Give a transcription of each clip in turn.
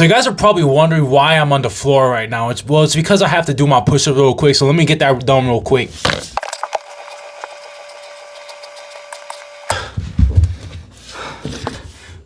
So you guys are probably wondering why I'm on the floor right now. It's because I have to do my push-up real quick. So let me get that done real quick.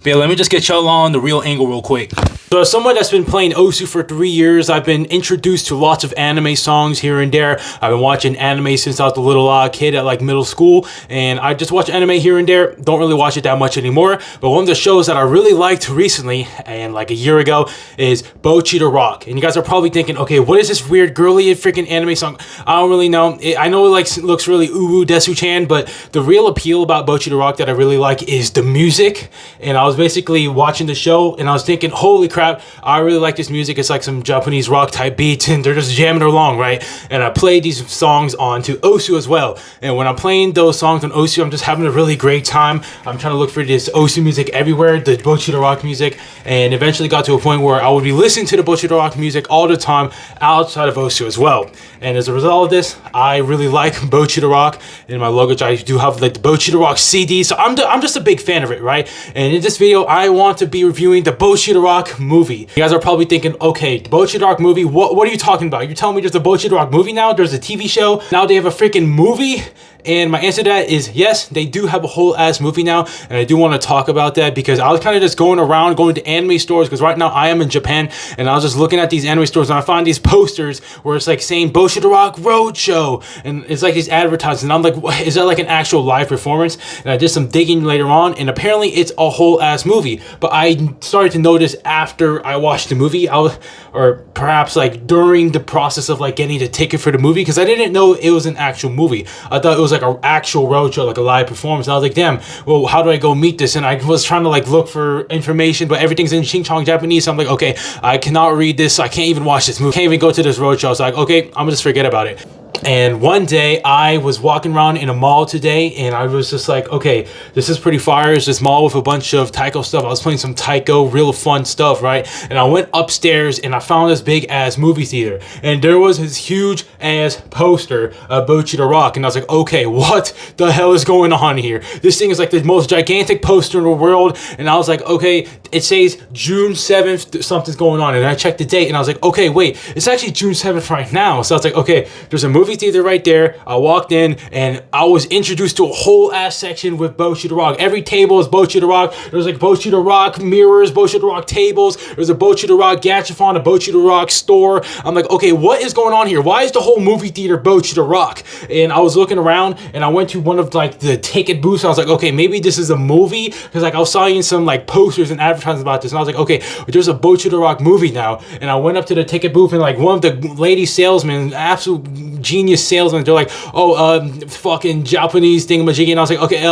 But yeah, let me just get y'all on the real angle real quick. So as someone that's been playing Osu for 3 years, I've been introduced to lots of anime songs here and there. I've been watching anime since I was a little kid at like middle school, and I just watch anime here and there. Don't really watch it that much anymore. But one of the shows that I really liked recently, and like a year ago, is Bocchi The Rock. And you guys are probably thinking, okay, what is this weird girly freaking anime song? I don't really know. I know it like looks really uwu desu-chan, but the real appeal about Bocchi The Rock that I really like is the music. And I was basically watching the show, and I was thinking, holy crap, I really like this music. It's like some Japanese rock type beats, and they're just jamming along, right? And I played these songs onto Osu as well. And when I'm playing those songs on Osu, I'm just having a really great time. I'm trying to look for this Osu music everywhere, the Bocchi The Rock music, and eventually got to a point where I would be listening to the Bocchi The Rock music all the time outside of Osu as well. And as a result of this, I really like Bocchi The Rock. In my luggage, I do have like the Bocchi The Rock CD, so I'm just a big fan of it, right? And in this video, I want to be reviewing the Bocchi The Rock movie. You guys are probably thinking, okay, Bocchi The Rock movie, what are you talking about? You're telling me there's a Bocchi The Rock movie now? There's a TV show? Now they have a freaking movie? And my answer to that is yes, they do have a whole ass movie now, and I do want to talk about that because I was kind of just going around, going to anime stores, because right now I am in Japan, and I was just looking at these anime stores, and I find these posters where it's like saying Bocchi The Rock Roadshow, and it's like these advertisements, and I'm like, what, is that like an actual live performance? And I did some digging later on, and apparently it's a whole ass movie, but I started to notice after I watched the movie, or perhaps like during the process of like getting the ticket for the movie, because I didn't know it was an actual movie. I thought it was like an actual roadshow, like a live performance. And I was like, damn, well, how do I go meet this? And I was trying to like look for information, but everything's in Ching Chong Japanese. So I'm like, okay, I cannot read this. So I can't even watch this movie. Can't even go to this roadshow. So like, okay, I'm gonna just forget about it. And one day I was walking around in a mall today, and I was just like, okay, this is pretty fire. It's this mall with a bunch of taiko stuff. I was playing some taiko, real fun stuff, right? And I went upstairs and I found this big ass movie theater, and there was this huge ass poster of Bocchi The Rock. And I was like, okay, what the hell is going on here? This thing is like the most gigantic poster in the world. And I was like, okay, it says June 7th, something's going on. And I checked the date, and I was like, okay, wait, it's actually June 7th right now. So I was like, okay, there's a movie theater right there. I walked in, and I was introduced to a whole ass section with Bocchi The Rock. Every table is Bocchi The Rock. There's like Bocchi The Rock mirrors, Bocchi The Rock tables. There's a Bocchi The Rock Gachaphon, a Bocchi The Rock store. I'm like, okay, what is going on here? Why is the whole movie theater Bocchi The Rock? And I was looking around, and I went to one of like the ticket booths. I was like, okay, maybe this is a movie, because like I was seeing some like posters and advertisements about this, and I was like, okay, there's a Bocchi The Rock movie now. And I went up to the ticket booth, and like one of the lady salesmen, absolute genius salesman, they're like, oh, fucking Japanese thingamajiggy. And I was like, okay,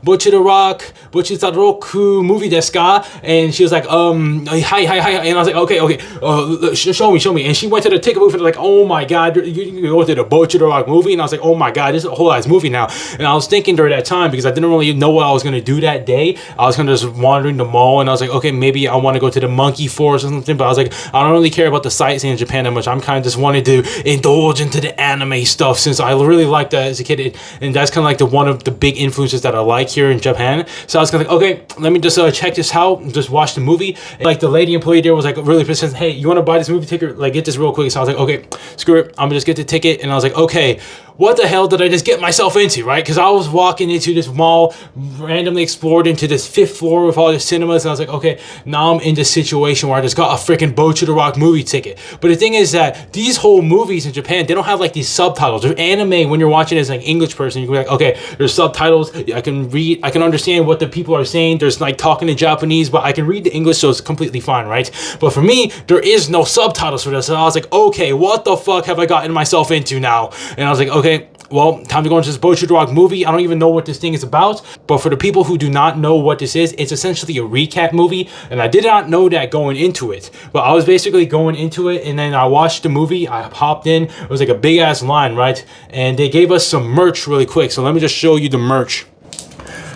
Bocchi The Rock, Bocchi The Roku movie desu ka? And she was like, hi. And I was like, okay, show me. And she went to the ticket booth, and like, oh my god, you go to the Bocchi The Rock movie? And I was like, oh my god, this is a whole ass movie now. And I was thinking during that time, because I didn't really know what I was gonna do that day, I was kind of just wandering the mall, and I was like, okay, maybe I want to go to the monkey forest or something. But I was like, I don't really care about the sightseeing in Japan that much. I'm kind of just wanted to indulge into the anime stuff, since I really liked that as a kid, and that's kind of like one of the big influences that I like here in Japan. So I was kind of like, okay, let me just check this out and just watch the movie. And like the lady employee there was like really persistent, hey, you want to buy this movie ticket? Like, get this real quick. So I was like, okay, screw it, I'm gonna just get the ticket. And I was like, okay, what the hell did I just get myself into, right? Because I was walking into this mall, randomly explored into this 5th floor with all the cinemas, and I was like, okay, now I'm in this situation where I just got a freaking Bocchi The Rock movie ticket. But the thing is that these whole movies in Japan, they don't have like these subtitles. There's anime, when you're watching it as like English person, you can be like, okay, there's subtitles, I can read, I can understand what the people are saying. There's like talking in Japanese, but I can read the English, so it's completely fine, right? But for me, there is no subtitles for this. So I was like, okay, what the fuck have I gotten myself into now? And I was like, okay, well, time to go into this Bocchi The Rock movie. I don't even know what this thing is about, but for the people who do not know what this is, it's essentially a recap movie, and I did not know that going into it. But I was basically going into it, and then I watched the movie, I hopped in, it was like a big ass line, right? And they gave us some merch really quick, so let me just show you the merch.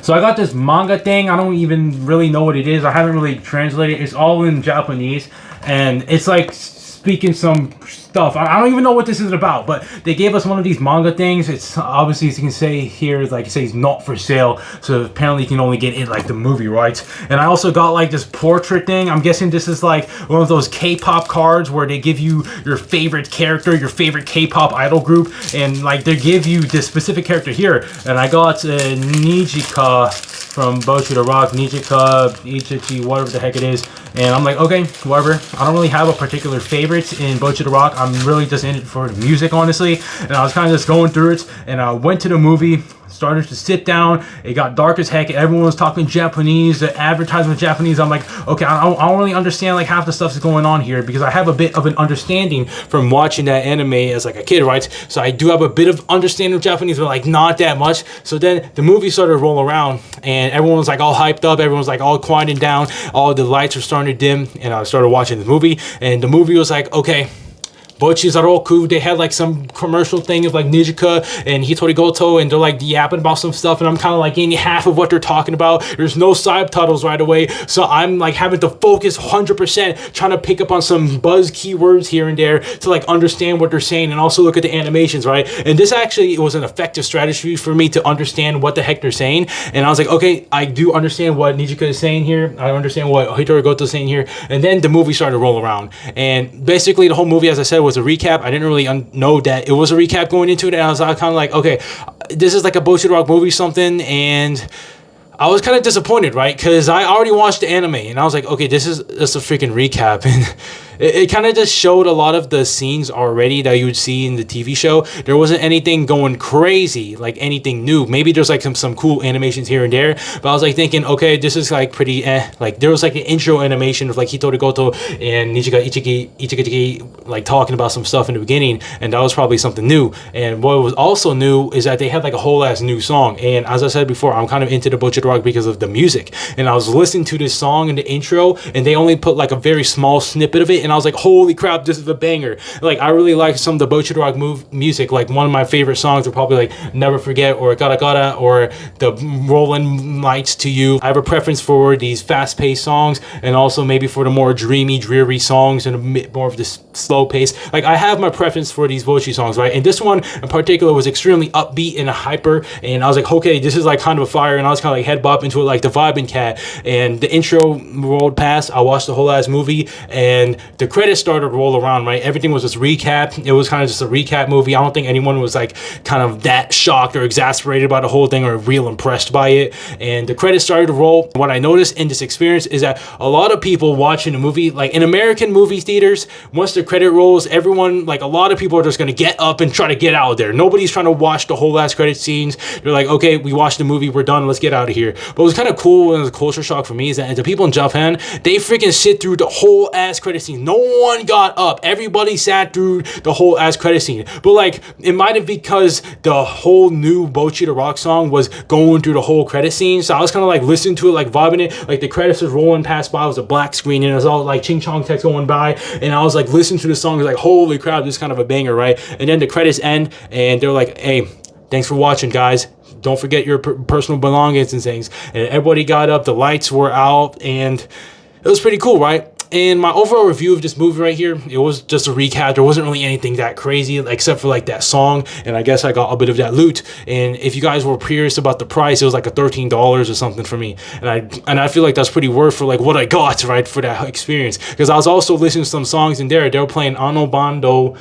So I got this manga thing. I don't even really know what it is. I haven't really translated it. It's all in Japanese, and it's like speaking some stuff. I don't even know what this is about, but they gave us one of these manga things. It's obviously, as you can say here, like it says not for sale, so apparently you can only get it like the movie rights. And I also got like this portrait thing. I'm guessing this is like one of those K-pop cards where they give you your favorite character, your favorite K-pop idol group, and like they give you this specific character here. And I got Nijika from Bocchi The Rock, Nijika, Ichichi, whatever the heck it is. And I'm like, okay, whatever. I don't really have a particular favorite in Bocchi The Rock. I'm really just in it for the music, honestly. And I was kind of just going through it, and I went to the movie, started to sit down. It got dark as heck. Everyone was talking Japanese. The advertisement was Japanese. I'm like, okay, I don't really understand like half the stuff that's going on here, because I have a bit of an understanding from watching that anime as like a kid, right? So I do have a bit of understanding of Japanese, but like not that much. So then the movie started to roll around, and everyone was like all hyped up. Everyone was like all quieting down. All the lights were starting to dim, and I started watching the movie, and the movie was like, okay, Bocchi The Rock, they had like some commercial thing of like Nijika and Hitori Goto, and they're like yapping about some stuff, and I'm kind of like getting half of what they're talking about. There's no subtitles right away, so I'm like having to focus 100%, trying to pick up on some buzz keywords here and there to like understand what they're saying, and also look at the animations, right? And this actually was an effective strategy for me to understand what the heck they're saying. And I was like, okay, I do understand what Nijika is saying here. I understand what Hitori Goto is saying here. And then the movie started to roll around, and basically the whole movie, as I said, was a recap. I didn't really know that it was a recap going into it, and I was kind of like, okay, this is like a Bocchi The Rock movie something, and I was kind of disappointed, right? Because I already watched the anime, and I was like, okay, this is just a freaking recap. And it kind of just showed a lot of the scenes already that you would see in the TV show. There wasn't anything going crazy, like anything new. Maybe there's like some cool animations here and there, but I was like thinking, okay, this is like pretty like there was like an intro animation of like Hitori Goto and Nijika Ichiki like talking about some stuff in the beginning, and that was probably something new. And what was also new is that they had like a whole ass new song. And as I said before, I'm kind of into the Bocchi The Rock because of the music, and I was listening to this song in the intro, and they only put like a very small snippet of it, and I was like, holy crap, this is a banger. Like, I really like some of the Bocchi The Rock music. Like, one of my favorite songs are probably like Never Forget or Gotta Gotta or the Rolling Lights to You. I have a preference for these fast-paced songs, and also maybe for the more dreamy, dreary songs and a bit more of this slow pace. Like, I have my preference for these Bocchi songs, right? And this one in particular was extremely upbeat and hyper, and I was like, okay, this is like kind of a fire, and I was kind of like head bop into it like the vibing cat. And the intro rolled past, I watched the whole ass movie, and the credits started to roll around, right? Everything was just recap. It was kind of just a recap movie. I don't think anyone was like kind of that shocked or exasperated by the whole thing or real impressed by it. And the credits started to roll. What I noticed in this experience is that a lot of people watching the movie, like in American movie theaters, once the credit rolls, everyone, like a lot of people are just going to get up and try to get out of there. Nobody's trying to watch the whole last credit scenes. They're like, okay, we watched the movie, we're done, let's get out of here. But what was kind of cool and it was a culture shock for me is that the people in Japan, they freaking sit through the whole ass credit scene. No one got up. Everybody sat through the whole ass credit scene. But like, it might have because the whole new Bocchi The Rock song was going through the whole credit scene. So I was kind of like listening to it, like vibing it. Like the credits was rolling past by. It was a black screen and it was all like ching chong text going by. And I was like listening to the song. I was like, holy crap, this is kind of a banger, right? And then the credits end and they're like, hey, thanks for watching, guys. Don't forget your personal belongings and things. And everybody got up. The lights were out and it was pretty cool, right? And my overall review of this movie right here, it was just a recap. There wasn't really anything that crazy except for like that song, and I guess I got a bit of that loot. And if you guys were curious about the price, it was like a $13 or something for me, and I feel like that's pretty worth for like what I got, right, for that experience. Because I was also listening to some songs in there. They were playing Ano Bando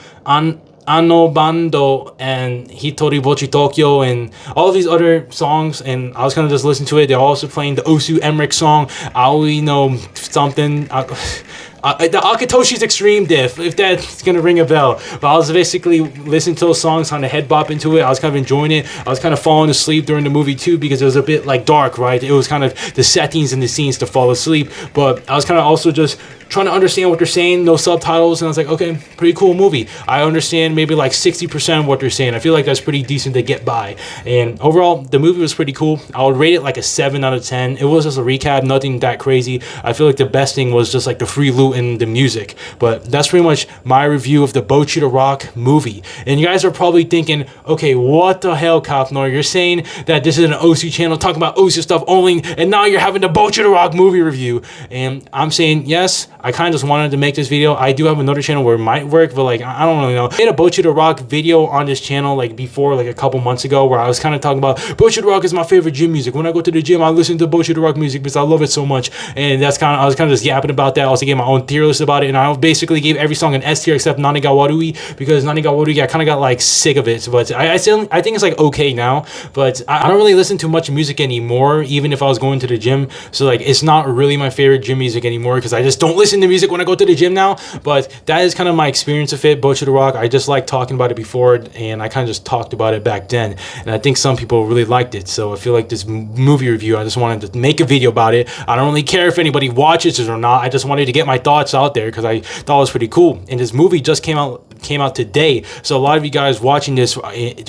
and Hitori Bocchi Tokyo and all of these other songs, and I was kind of just listening to it. They're also playing the Osu Emmerich song, Aoi no something. The Akatoshi's Extreme Diff, if that's gonna ring a bell. But I was basically listening to those songs, trying to head bop into it. I was kind of enjoying it. I was kind of falling asleep during the movie too because it was a bit like dark, right? It was kind of the settings and the scenes to fall asleep. But I was kind of also just trying to understand what they're saying, no subtitles, and I was like, okay, pretty cool movie. I understand maybe like 60% of what they're saying. I feel like that's pretty decent to get by. And overall, the movie was pretty cool. I would rate it like a 7 out of 10. It was just a recap, nothing that crazy. I feel like the best thing was just like the free loot and the music. But that's pretty much my review of the Bocchi The Rock movie. And you guys are probably thinking, okay, what the hell, Kapnor? You're saying that this is an OC channel talking about OC stuff only, and now you're having the Bocchi The Rock movie review. And I'm saying, yes, I kind of just wanted to make this video. I do have another channel where it might work, but like, I don't really know. I made a Bocchi The Rock video on this channel like before, like a couple months ago, where I was kind of talking about Bocchi The Rock is my favorite gym music. When I go to the gym, I listen to Bocchi The Rock music because I love it so much. And that's kind of, I was kind of just yapping about that. I also gave my own tier list about it, and I basically gave every song an S tier except Nani ga Warui, because Nani ga Warui, I kind of got like sick of it. But I think it's like okay now, but I don't really listen to much music anymore, even if I was going to the gym. So like, it's not really my favorite gym music anymore because I just don't listen to music when I go to the gym now. But that is kind of my experience of it, Bocchi The Rock. I just like talking about it before, and I kind of just talked about it back then, and I think some people really liked it. So I feel like this movie review, I just wanted to make a video about it. I don't really care if anybody watches it or not. I just wanted to get my thoughts out there because I thought it was pretty cool. And this movie just came out today, so a lot of you guys watching this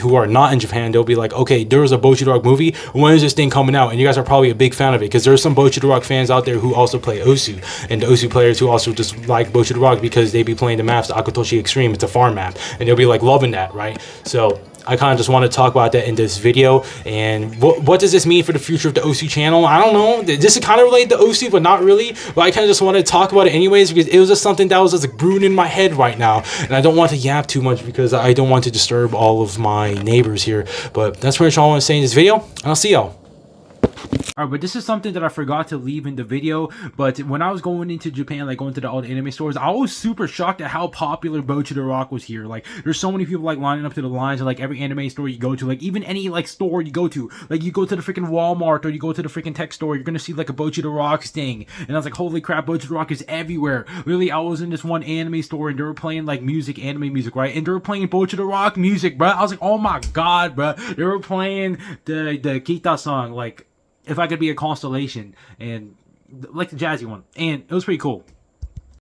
who are not in Japan, they'll be like, okay, there was a Bocchi The Rock movie, when is this thing coming out? And you guys are probably a big fan of it because there's some Bocchi The Rock fans out there who also play Osu, and the Osu players who also just like Bocchi The Rock because they be playing the maps, the Akatoshi Extreme. It's a farm map, and they'll be like loving that, right? So I kind of just want to talk about that in this video. And what does this mean for the future of the Osu channel? I don't know. This is kind of related to Osu, but not really. But I kind of just want to talk about it anyways because it was just something that was just brewing in my head right now. And I don't want to yap too much because I don't want to disturb all of my neighbors here. But that's pretty much all I want to say in this video. And I'll see y'all. Alright, but this is something that I forgot to leave in the video. But when I was going into Japan, like going to all the anime stores, I was super shocked at how popular Bocchi The Rock was here. Like, there's so many people like lining up to the lines and like every anime store you go to, like even any like store you go to, like you go to the freaking Walmart or you go to the freaking tech store, you're gonna see like a Bocchi The Rock thing. And I was like, holy crap, Bocchi The Rock is everywhere. Literally, I was in this one anime store and they were playing like music, anime music, right? And they were playing Bocchi The Rock music, bro. I was like, oh my god, bro. They were playing the Kita song, like If I Could Be a Constellation, and like the jazzy one, and it was pretty cool.